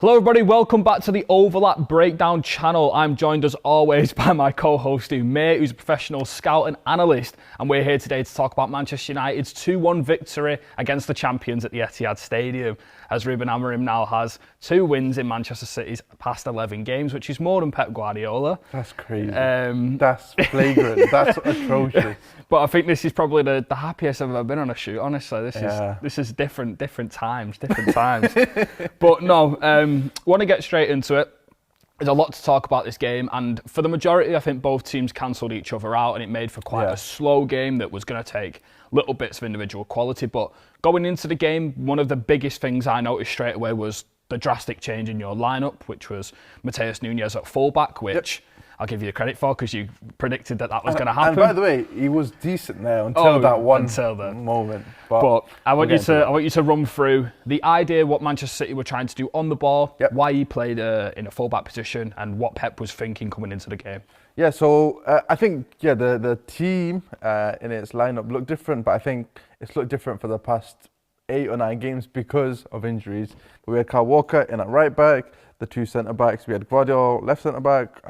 Hello everybody, welcome back to the Overlap Breakdown channel. I'm joined as always by my co-host Umir, who's a professional scout and analyst, and we're here today to talk about Manchester United's 2-1 victory against the champions at the Etihad Stadium, as Ruben Amorim now has 2 wins in Manchester City's past 11 games, which is more than Pep Guardiola. That's crazy. That's flagrant. That's atrocious. But I think this is probably the happiest I've ever been on a shoot, honestly. This is different times. But no, want to get straight into it. There's a lot to talk about this game, and for the majority, I think both teams cancelled each other out, and it made for quite a slow game that was going to take little bits of individual quality. But going into the game, one of the biggest things I noticed straight away was the drastic change in your lineup, which was Matheus Nunes at fullback, which I'll give you credit for because you predicted that was going to happen. And by the way, he was decent there until that moment. But I want you to run through the idea, what Manchester City were trying to do on the ball, why he played in a fullback position, and what Pep was thinking coming into the game. Yeah, so I think the team in its lineup looked different, but I think it's looked different for the past 8 or 9 games because of injuries. We had Kyle Walker in at right back, the 2 centre backs. We had Guardiola left centre back.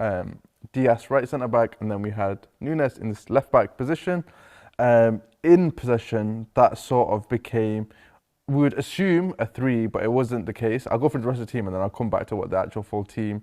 Diaz right centre back, and then we had Nunes in this left back position. In possession, that sort of became, we would assume a 3, but it wasn't the case. I'll go through the rest of the team and then I'll come back to what the actual full team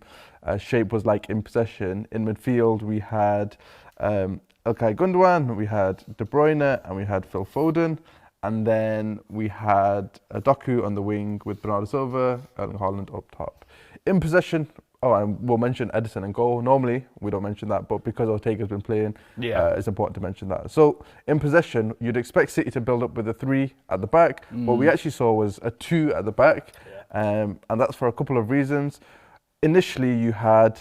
shape was like in possession. In midfield, we had Ilkay Gundogan, we had De Bruyne, and we had Phil Foden. And then we had Doku on the wing with Bernardo Silva, Erling Haaland up top. In possession, and we'll mention Edison and goal. Normally, we don't mention that, but because Ortega's been playing, it's important to mention that. So, in possession, you'd expect City to build up with a 3 at the back. What we actually saw was a 2 at the back, and that's for a couple of reasons. Initially, you had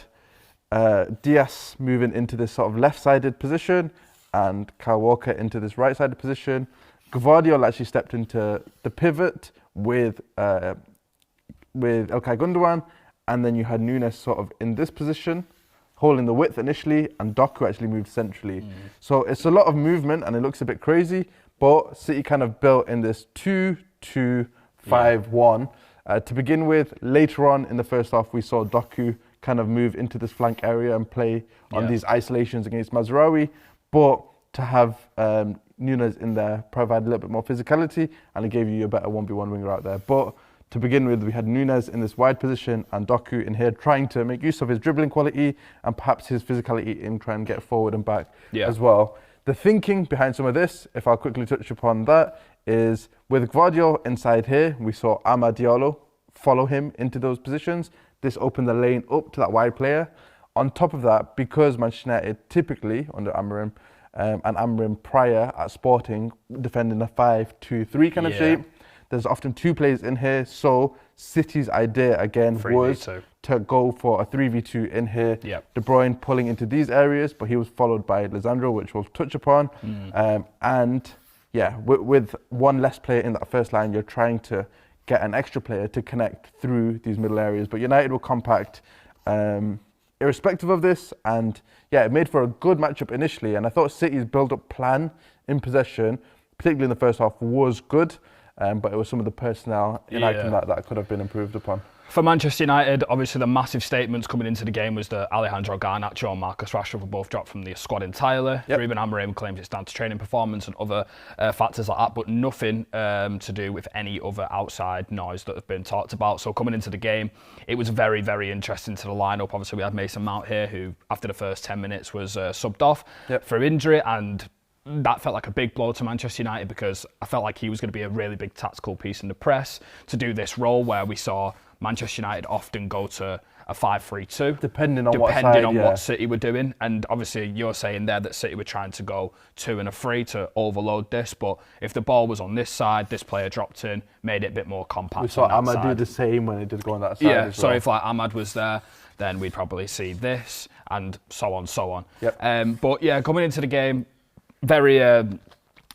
Diaz moving into this sort of left-sided position, and Kyle Walker into this right-sided position. Guardiola actually stepped into the pivot with Ilkay Gundogan. And then you had Nunes sort of in this position, holding the width initially, and Doku actually moved centrally. So it's a lot of movement, and it looks a bit crazy, but City kind of built in this 2-2-5-1. To begin with, later on in the first half, we saw Doku kind of move into this flank area and play on these isolations against Mazraoui, but to have Nunes in there provided a little bit more physicality, and it gave you a better 1v1 winger out there. But to begin with, we had Nunes in this wide position and Doku in here trying to make use of his dribbling quality and perhaps his physicality in trying to get forward and back as well. The thinking behind some of this, if I'll quickly touch upon that, is with Guardiola inside here, we saw Amad Diallo follow him into those positions. This opened the lane up to that wide player. On top of that, because Manchester United typically, under Amorim, and Amorim prior at Sporting, defending a 5-2-3 kind of shape, there's often 2 players in here, so City's idea again was to go for a 3v2 in here. De Bruyne pulling into these areas, but he was followed by Lisandro, which we'll touch upon. With one less player in that first line, you're trying to get an extra player to connect through these middle areas. But United were compact, irrespective of this, and it made for a good matchup initially. And I thought City's build-up plan in possession, particularly in the first half, was good. But it was some of the personnel in acting that could have been improved upon. For Manchester United, obviously the massive statements coming into the game was that Alejandro Garnacho and Marcus Rashford were both dropped from the squad entirely. Ruben Amorim claims it's down to training performance and other factors like that, but nothing to do with any other outside noise that have been talked about. So coming into the game, it was very, very interesting to the lineup. Obviously we had Mason Mount here, who after the first 10 minutes was subbed off for injury, and that felt like a big blow to Manchester United because I felt like he was going to be a really big tactical piece in the press to do this role where we saw Manchester United often go to a 5-3-2. Depending on what City were doing. And obviously you're saying there that City were trying to go 2 and a 3 to overload this, but if the ball was on this side, this player dropped in, made it a bit more compact. We saw Amad do the same when he did go on that side as well. So if like Amad was there, then we'd probably see this and so on. But coming into the game, very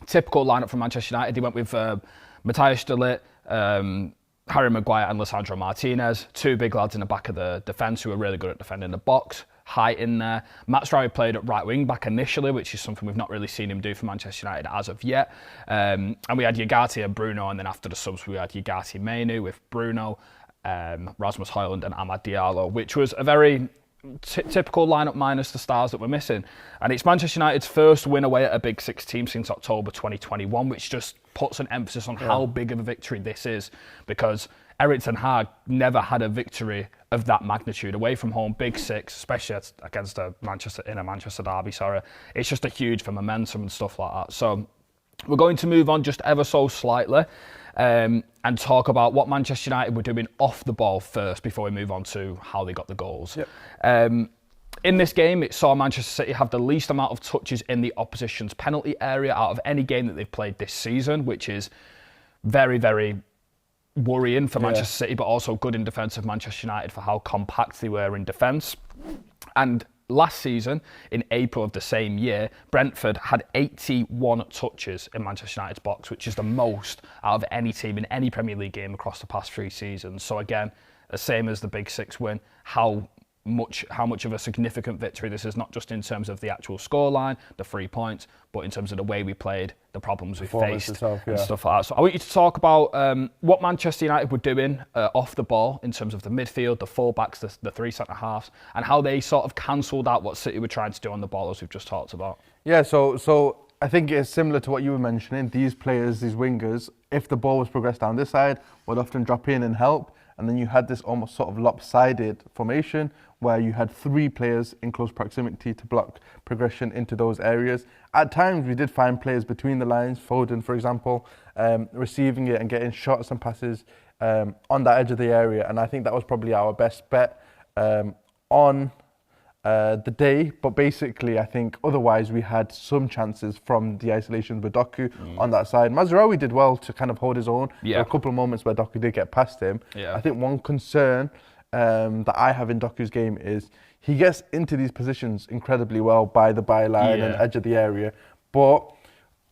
typical lineup from Manchester United. He went with Matthias de Ligt, Harry Maguire and Lisandro Martinez, 2 big lads in the back of the defence who are really good at defending the box. Height in there. Mazraoui played at right wing back initially, which is something we've not really seen him do for Manchester United as of yet. And we had Ugarte and Bruno, and then after the subs we had Ugarte Mainu with Bruno Rasmus Højlund and Amad Diallo, which was a very typical lineup minus the stars that we're missing. And it's Manchester United's first win away at a Big Six team since October 2021, which just puts an emphasis on how big of a victory this is, because Erik ten Hag never had a victory of that magnitude away from home, Big Six, especially against a Manchester derby. It's just a huge for momentum and stuff like that. So we're going to move on just ever so slightly and talk about what Manchester United were doing off the ball first before we move on to how they got the goals. In this game, it saw Manchester City have the least amount of touches in the opposition's penalty area out of any game that they've played this season, which is very, very worrying for Manchester City, but also good in defence of Manchester United for how compact they were in defence. And last season, in April of the same year, Brentford had 81 touches in Manchester United's box, which is the most out of any team in any Premier League game across the past 3 seasons. So again, the same as the Big Six win, how much of a significant victory this is, not just in terms of the actual scoreline, the 3 points, but in terms of the way we played, the problems we faced, and stuff like that. So I want you to talk about what Manchester United were doing off the ball in terms of the midfield, the full-backs, the 3 centre-halves, and how they sort of cancelled out what City were trying to do on the ball, as we've just talked about. Yeah, so I think it's similar to what you were mentioning. These players, these wingers, if the ball was progressed down this side, would often drop in and help. And then you had this almost sort of lopsided formation where you had 3 players in close proximity to block progression into those areas. At times, we did find players between the lines, Foden, for example, receiving it and getting shots and passes on that edge of the area. And I think that was probably our best bet on the day. But basically, I think otherwise we had some chances from the isolation with Doku on that side. Mazraoui did well to kind of hold his own. There were a couple of moments where Doku did get past him. I think one concern that I have in Doku's game is he gets into these positions incredibly well by the byline and edge of the area. But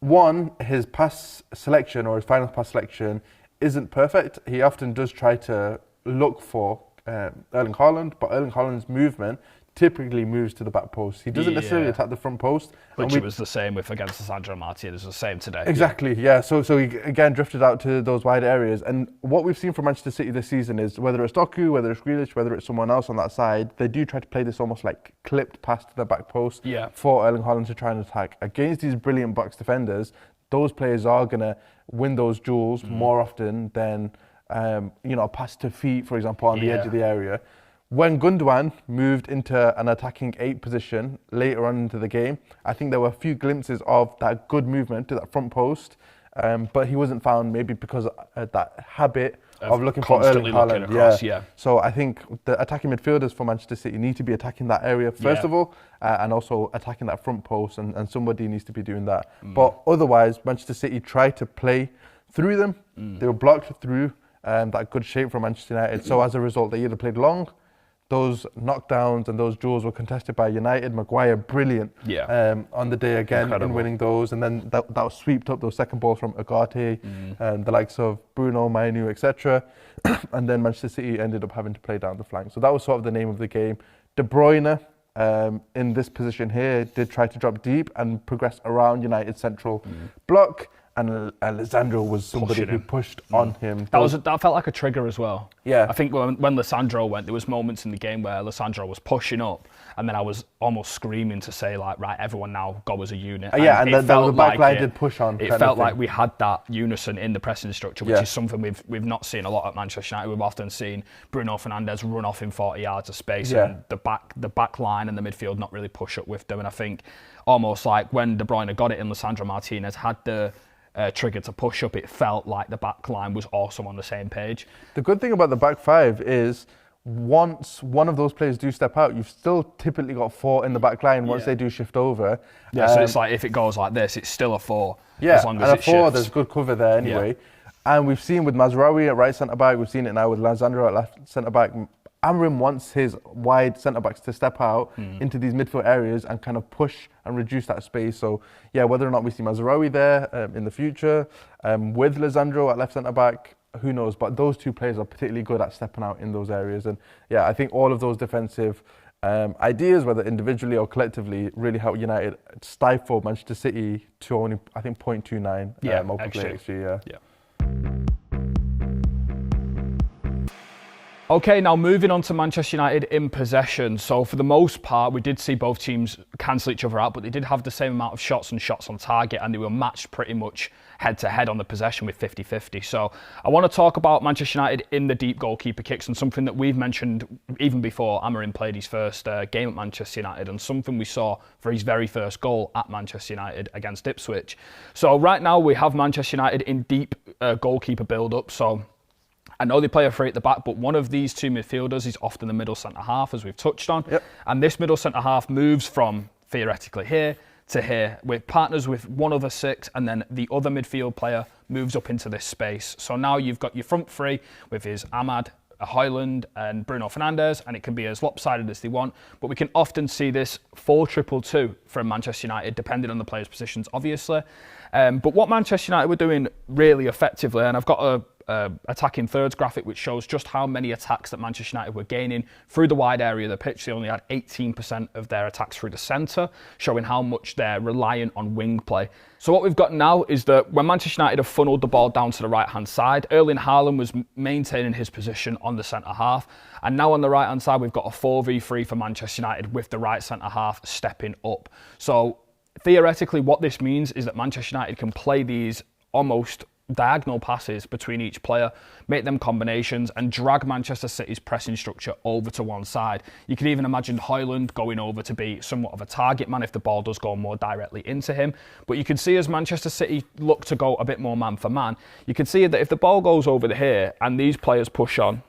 one, his pass selection or his final pass selection isn't perfect. He often does try to look for Erling Haaland, but Erling Haaland's movement typically moves to the back post. He doesn't necessarily attack the front post. Which it was the same with against Lisandro Martinez. It was the same today. Exactly, yeah. So he again drifted out to those wide areas. And what we've seen from Manchester City this season is whether it's Doku, whether it's Grealish, whether it's someone else on that side, they do try to play this almost like clipped pass to the back post for Erling Haaland to try and attack. Against these brilliant box defenders, those players are going to win those duels more often than a pass to feet, for example, on the edge of the area. When Gundogan moved into an attacking 8 position later on into the game, I think there were a few glimpses of that good movement to that front post, but he wasn't found maybe because of that habit of looking for Erling Haaland. Across, So I think the attacking midfielders for Manchester City need to be attacking that area first of all, and also attacking that front post, and somebody needs to be doing that. But otherwise, Manchester City tried to play through them. They were blocked through that good shape from Manchester United. So as a result, they either played long. Those knockdowns and those duels were contested by United. Maguire, brilliant on the day again in winning those. And then that was swept up, those second balls from Ugarte and the likes of Bruno, Mainu, etc. And then Manchester City ended up having to play down the flank. So that was sort of the name of the game. De Bruyne, in this position here, did try to drop deep and progress around United's central block. And Lisandro was somebody who pushed on him. That felt like a trigger as well. Yeah. I think when Lisandro went, there was moments in the game where Lisandro was pushing up, and then I was almost screaming to say, like, right, everyone now go as a unit. And then the back line did push on. It felt like we had that unison in the pressing structure, which is something we've not seen a lot at Manchester United. We've often seen Bruno Fernandes run off in 40 yards of space, and the back line and the midfield not really push up with them. And I think almost like when De Bruyne got it in, Lisandro Martinez had the trigger to push up, it felt like the back line was also on the same page. The good thing about the back 5 is once one of those players do step out, you've still typically got 4 in the back line once they do shift over. So it's like if it goes like this, it's still a 4 as long as it shifts. And a 4, there's good cover there anyway. And we've seen with Mazraoui at right centre-back, we've seen it now with Lisandro at left centre-back. Amorim wants his wide centre-backs to step out into these midfield areas and kind of push and reduce that space. So, whether or not we see Mazraoui there in the future, with Lisandro at left centre-back, who knows? But those 2 players are particularly good at stepping out in those areas. And, I think all of those defensive ideas, whether individually or collectively, really helped United stifle Manchester City to only, I think, 0.29 multiple XG. Okay, now moving on to Manchester United in possession. So for the most part, we did see both teams cancel each other out, but they did have the same amount of shots and shots on target, and they were matched pretty much head-to-head on the possession with 50-50. So I want to talk about Manchester United in the deep goalkeeper kicks, and something that we've mentioned even before Amorim played his first game at Manchester United, and something we saw for his very first goal at Manchester United against Ipswich. So right now we have Manchester United in deep goalkeeper build-up. So I know they play a three at the back, but one of these two midfielders is often the middle centre-half, as we've touched on. Yep. And this middle centre-half moves from, theoretically, here to here, with partners with one other six, and then the other midfield player moves up into this space. So now you've got your front three with his Amad, Højlund and Bruno Fernandes, and it can be as lopsided as they want, but we can often see this 4-2-2 from Manchester United, depending on the players' positions, obviously. But what Manchester United were doing really effectively, and I've got a attacking thirds graphic which shows just how many attacks that Manchester United were gaining through the wide area of the pitch. They only had 18% of their attacks through the centre, showing how much they're reliant on wing play. So what we've got now is that when Manchester United have funneled the ball down to the right-hand side, Erling Haaland was maintaining his position on the centre-half, and now on the right-hand side we've got a 4v3 for Manchester United with the right centre-half stepping up. So theoretically what this means is that Manchester United can play these almost diagonal passes between each player, make them combinations and drag Manchester City's pressing structure over to one side. You can even imagine Højlund going over to be somewhat of a target man if the ball does go more directly into him. But you can see as Manchester City look to go a bit more man for man, you can see that if the ball goes over here and these players push on,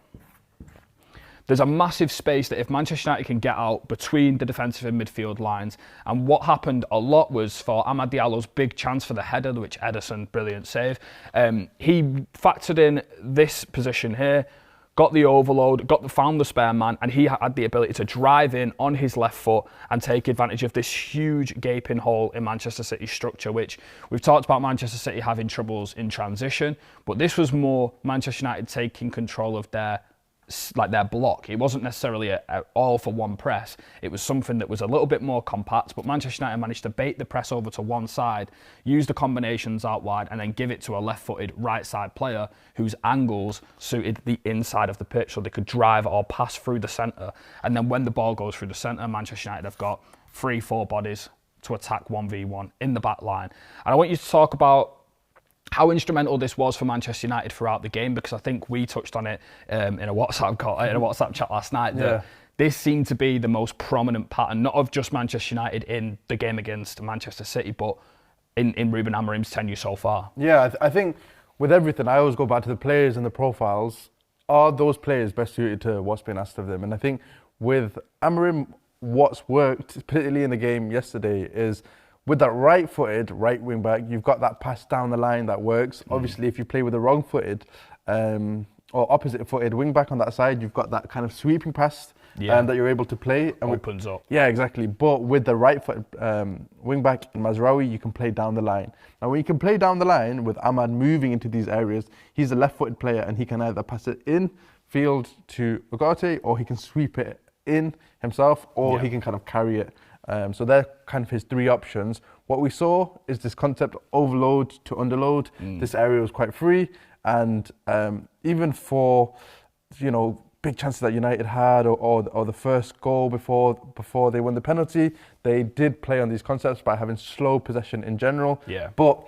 there's a massive space that if Manchester United can get out between the defensive and midfield lines. And what happened a lot was for Amad Diallo's big chance for the header, which Ederson, brilliant save. He factored in this position here, got the overload, found the spare man, and he had the ability to drive in on his left foot and take advantage of this huge gaping hole in Manchester City's structure, which we've talked about Manchester City having troubles in transition, but this was more Manchester United taking control of their block. It wasn't necessarily all for one press. It was something that was a little bit more compact, but Manchester United managed to bait the press over to one side, use the combinations out wide, and then give it to a left-footed right-side player whose angles suited the inside of the pitch so they could drive or pass through the centre. And then when the ball goes through the centre, Manchester United have got 3-4 bodies to attack 1v1 in the back line. And I want you to talk about how instrumental this was for Manchester United throughout the game, because I think we touched on it in a WhatsApp chat last night. That this seemed to be the most prominent pattern, not of just Manchester United in the game against Manchester City, but in Ruben Amorim's tenure so far. Yeah, I think with everything, I always go back to the players and the profiles. Are those players best suited to what's been asked of them? And I think with Amorim, what's worked, particularly in the game yesterday, is with that right-footed right wing back, you've got that pass down the line that works. Obviously, if you play with a wrong-footed or opposite-footed wing back on that side, you've got that kind of sweeping pass that you're able to play. And opens up. Yeah, exactly. But with the right-footed wing back in Mazraoui, you can play down the line. Now, when you can play down the line with Amad moving into these areas, he's a left-footed player and he can either pass it in field to Ugarte, or he can sweep it in himself, or he can kind of carry it. So they're kind of his three options. What we saw is this concept of overload to underload. This area was quite free, and even for big chances that United had, or the first goal before they won the penalty, they did play on these concepts by having slow possession in general. Yeah. But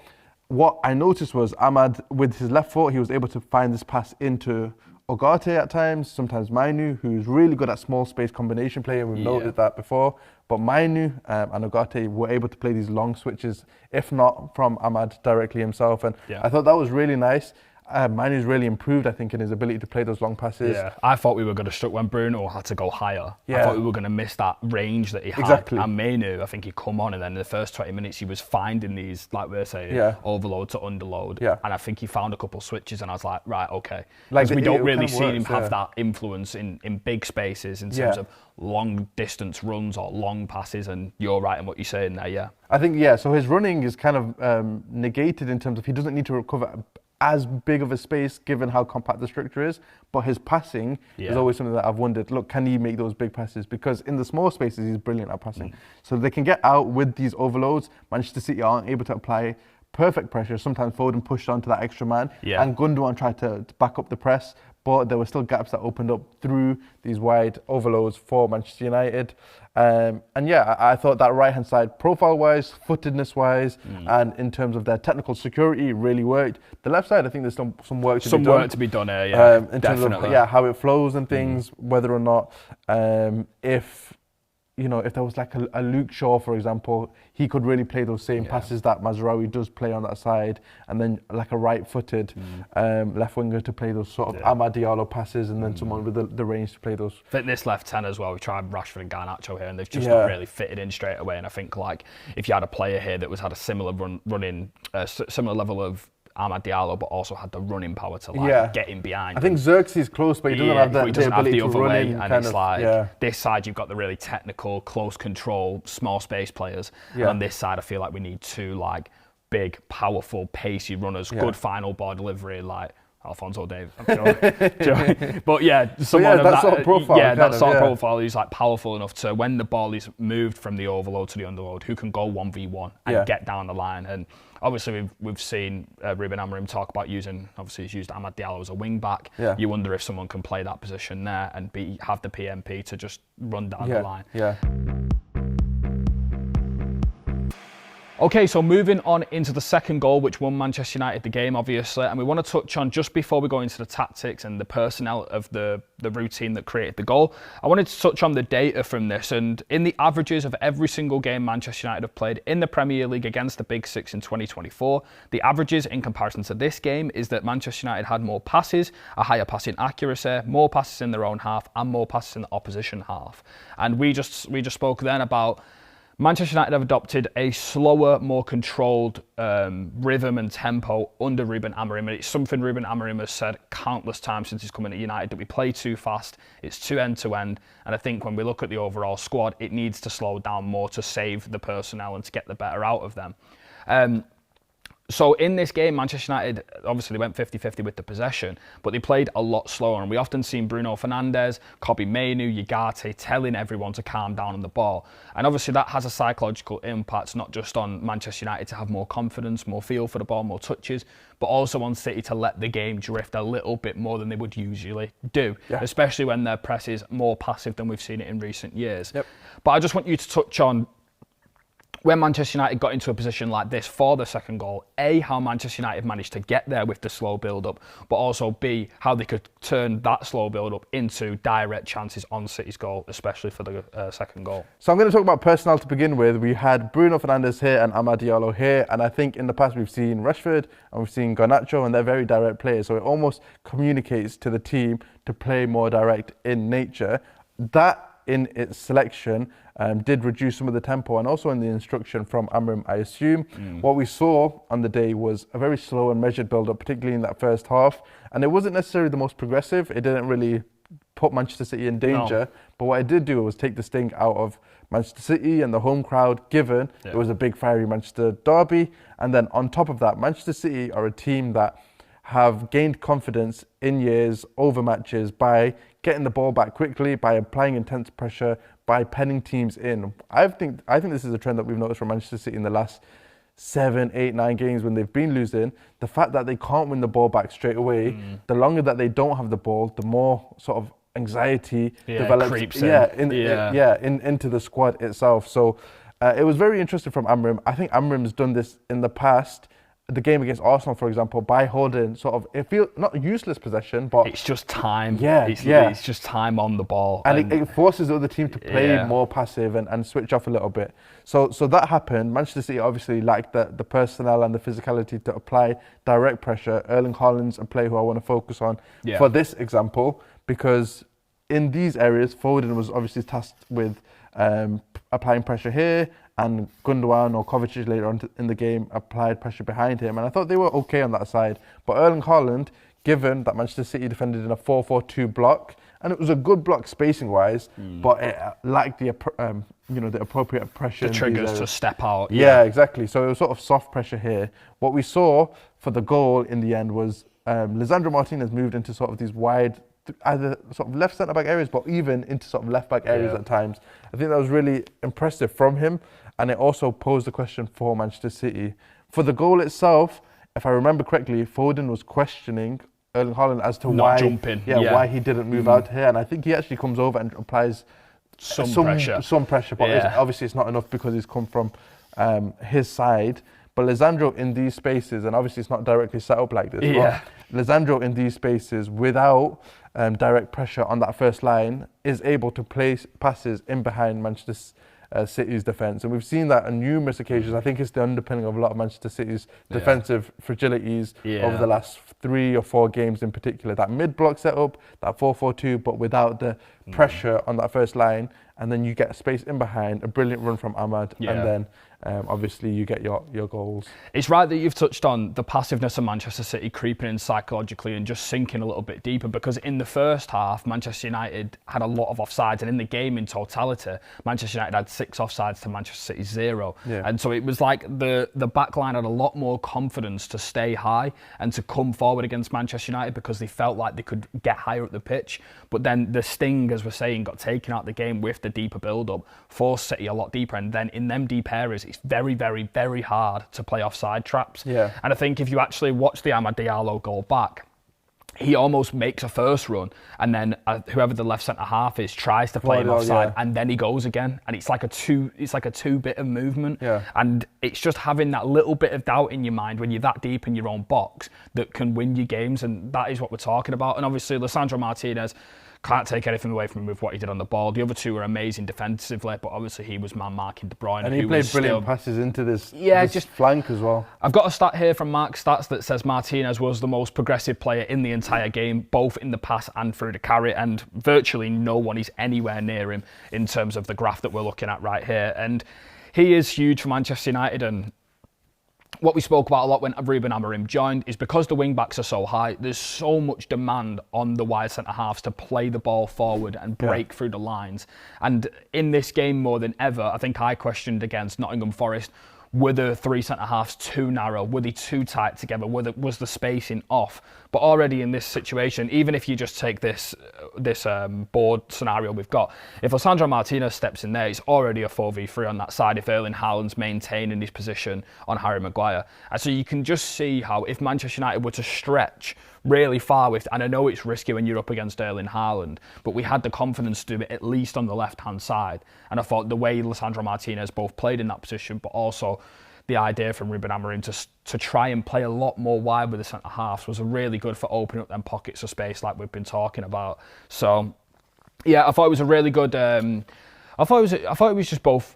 what I noticed was Amad, with his left foot, he was able to find this pass into Ugarte at times, sometimes Mainu, who's really good at small space combination play, and we've noted that before. But Mainu and Ugarte were able to play these long switches, if not from Amad directly himself. And I thought that was really nice. Mainu's really improved, I think, in his ability to play those long passes. Yeah, I thought we were going to struggle when Bruno had to go higher. I thought we were going to miss that range that he had. Exactly. And Mainu, I think he'd come on, and then in the first 20 minutes he was finding these, like we're saying, overload to underload. Yeah. And I think he found a couple switches, and I was like, right, okay. Because we don't really see him have that influence in big spaces in terms of long distance runs or long passes, and you're right in what you're saying there, I think, so his running is kind of negated in terms of he doesn't need to recover as big of a space given how compact the structure is, but his passing is always something that I've wondered, look, can he make those big passes? Because in the small spaces, he's brilliant at passing. So they can get out with these overloads. Manchester City aren't able to apply perfect pressure. Sometimes Foden pushed onto that extra man, and Gundogan tried to back up the press, but there were still gaps that opened up through these wide overloads for Manchester United. And yeah, I thought that right-hand side, profile-wise, footedness-wise, and in terms of their technical security, really worked. The left side, I think there's some work to be done. Some work to be done here, yeah, in definitely. terms of how it flows and things, whether or not if there was like a Luke Shaw, for example, he could really play those same passes that Mazraoui does play on that side, and then like a right-footed left winger to play those sort of Amad Diallo passes, and then someone with the range to play those. I think this left 10 as well, we tried Rashford and Garnacho here, and they've just not really fitted in straight away. And I think like if you had a player here that had a similar similar level of Amad Diallo, but also had the running power to get in behind. I think Xerxes close, but he doesn't have the ability to other run way. in. And it's like this side, you've got the really technical, close control, small space players. And on this side, I feel like we need two like big, powerful, pacey runners, good final ball delivery, like Alphonso Davies. But yeah, someone of that sort of profile. Yeah, that sort of profile who's like powerful enough to, when the ball is moved from the overload to the underload, who can go 1v1 and get down the line. And obviously, we've seen Ruben Amorim talk about he's used Amad Diallo as a wing back. Yeah. You wonder if someone can play that position there and have the PMP to just run down the line. Yeah. Okay, so moving on into the second goal, which won Manchester United the game, obviously, and we want to touch on, just before we go into the tactics and the personnel of the routine that created the goal, I wanted to touch on the data from this. And in the averages of every single game Manchester United have played in the Premier League against the Big Six in 2024, the averages in comparison to this game is that Manchester United had more passes, a higher passing accuracy, more passes in their own half, and more passes in the opposition half. And we just spoke then about Manchester United have adopted a slower, more controlled rhythm and tempo under Ruben Amorim. And it's something Ruben Amorim has said countless times since he's come into United, that we play too fast, it's too end-to-end. And I think when we look at the overall squad, it needs to slow down more to save the personnel and to get the better out of them. So in this game, Manchester United, obviously they went 50-50 with the possession, but they played a lot slower. And we often seen Bruno Fernandes, Kobbie Mainoo, Ugarte telling everyone to calm down on the ball. And obviously that has a psychological impact, not just on Manchester United to have more confidence, more feel for the ball, more touches, but also on City to let the game drift a little bit more than they would usually do, especially when their press is more passive than we've seen it in recent years. But I just want you to touch on, when Manchester United got into a position like this for the second goal, A, how Manchester United managed to get there with the slow build-up, but also B, how they could turn that slow build-up into direct chances on City's goal, especially for the second goal. So I'm going to talk about personnel to begin with. We had Bruno Fernandes here and Amad Diallo here, and I think in the past we've seen Rashford and we've seen Garnacho, and they're very direct players, so it almost communicates to the team to play more direct in nature. That, in its selection, did reduce some of the tempo, and also in the instruction from Amorim, I assume. What we saw on the day was a very slow and measured build-up, particularly in that first half, and it wasn't necessarily the most progressive. It didn't really put Manchester City in danger, but what it did do was take the sting out of Manchester City and the home crowd, given it was a big fiery Manchester derby. And then on top of that, Manchester City are a team that have gained confidence in years over matches by getting the ball back quickly, by applying intense pressure, by penning teams in. I think this is a trend that we've noticed from Manchester City in the last 7, 8, 9 games when they've been losing. The fact that they can't win the ball back straight away, the longer that they don't have the ball, the more sort of anxiety develops into the squad itself. So it was very interesting from Amorim. I think Amorim's done this in the past. The game against Arsenal, for example, by holding sort of, it feels not useless possession, but it's just time. It's just time on the ball, and it forces the other team to play more passive and switch off a little bit. So that happened. Manchester City obviously lacked the personnel and the physicality to apply direct pressure. Erling Haaland's a player who I want to focus on for this example, because in these areas, Foden was obviously tasked with applying pressure here, and Gundogan or Kovacic later on in the game applied pressure behind him, and I thought they were okay on that side. But Erling Haaland, given that Manchester City defended in a 4-4-2 block, and it was a good block spacing-wise, but it lacked the appropriate pressure. The triggers to step out. Yeah, exactly. So it was sort of soft pressure here. What we saw for the goal in the end was Lisandro Martinez moved into sort of these wide, either sort of left centre-back areas, but even into sort of left-back areas at times. I think that was really impressive from him, and it also posed the question for Manchester City. For the goal itself, if I remember correctly, Foden was questioning Erling Haaland as to Not jumping. why he didn't move out here. And I think he actually comes over and applies some pressure, but obviously it's not enough because he's come from his side. But Lisandro in these spaces, and obviously it's not directly set up like this, but Lisandro in these spaces without direct pressure on that first line is able to place passes in behind Manchester City's defence. And we've seen that on numerous occasions. I think it's the underpinning of a lot of Manchester City's defensive fragilities over the last 3 or 4 games in particular. That mid-block setup, that 4-4-2, but without the pressure on that first line. And then you get space in behind, a brilliant run from Amad, and then obviously you get your goals. It's right that you've touched on the passiveness of Manchester City creeping in psychologically and just sinking a little bit deeper, because in the first half, Manchester United had a lot of offsides, and in the game in totality, Manchester United had 6 offsides to Manchester City's 0. And so it was like the back line had a lot more confidence to stay high and to come forward against Manchester United because they felt like they could get higher up the pitch. But then the sting, as we're saying, got taken out of the game with the deeper build-up, forced City a lot deeper, and then in them deep areas, it's very, very, very hard to play offside traps. And I think if you actually watch the Amad Diallo goal back, he almost makes a first run, and then whoever the left centre half is tries to play him offside, and then he goes again, and it's like a two-bit of movement, and it's just having that little bit of doubt in your mind when you're that deep in your own box that can win you games, and that is what we're talking about. And obviously, Lisandro Martinez, can't take anything away from him with what he did on the ball. The other two were amazing defensively, but obviously he was man-marking De Bruyne. And he played brilliant passes into this flank as well. I've got a stat here from Mark Stats that says Martinez was the most progressive player in the entire game, both in the pass and through the carry, and virtually no one is anywhere near him in terms of the graph that we're looking at right here. And he is huge for Manchester United, and what we spoke about a lot when Ruben Amorim joined is because the wing-backs are so high, there's so much demand on the wide centre-halves to play the ball forward and break through the lines. And in this game more than ever, I think I questioned against Nottingham Forest, were the 3 centre-halves too narrow? Were they too tight together? Was the spacing off? But already in this situation, even if you just take this board scenario we've got, if Lisandro Martinez steps in there, it's already a 4v3 on that side if Erling Haaland's maintaining his position on Harry Maguire. And so you can just see how if Manchester United were to stretch really far with, and I know it's risky when you're up against Erling Haaland, but we had the confidence to do it at least on the left-hand side. And I thought the way Lisandro Martinez both played in that position, but also the idea from Ruben Amorim to try and play a lot more wide with the centre-halves was really good for opening up them pockets of space like we've been talking about. So, yeah, I thought it was a really good... I thought it was just both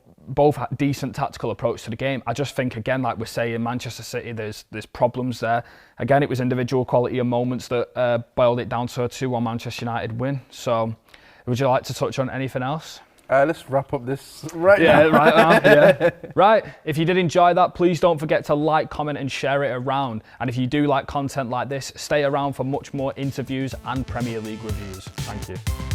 decent tactical approach to the game. I just think, again, like we're saying, Manchester City, there's problems there. Again, it was individual quality and moments that boiled it down to a 2-1 Manchester United win. So, would you like to touch on anything else? Let's wrap up this right now. Right now. Right. If you did enjoy that, please don't forget to like, comment and share it around. And if you do like content like this, stay around for much more interviews and Premier League reviews. Thank you.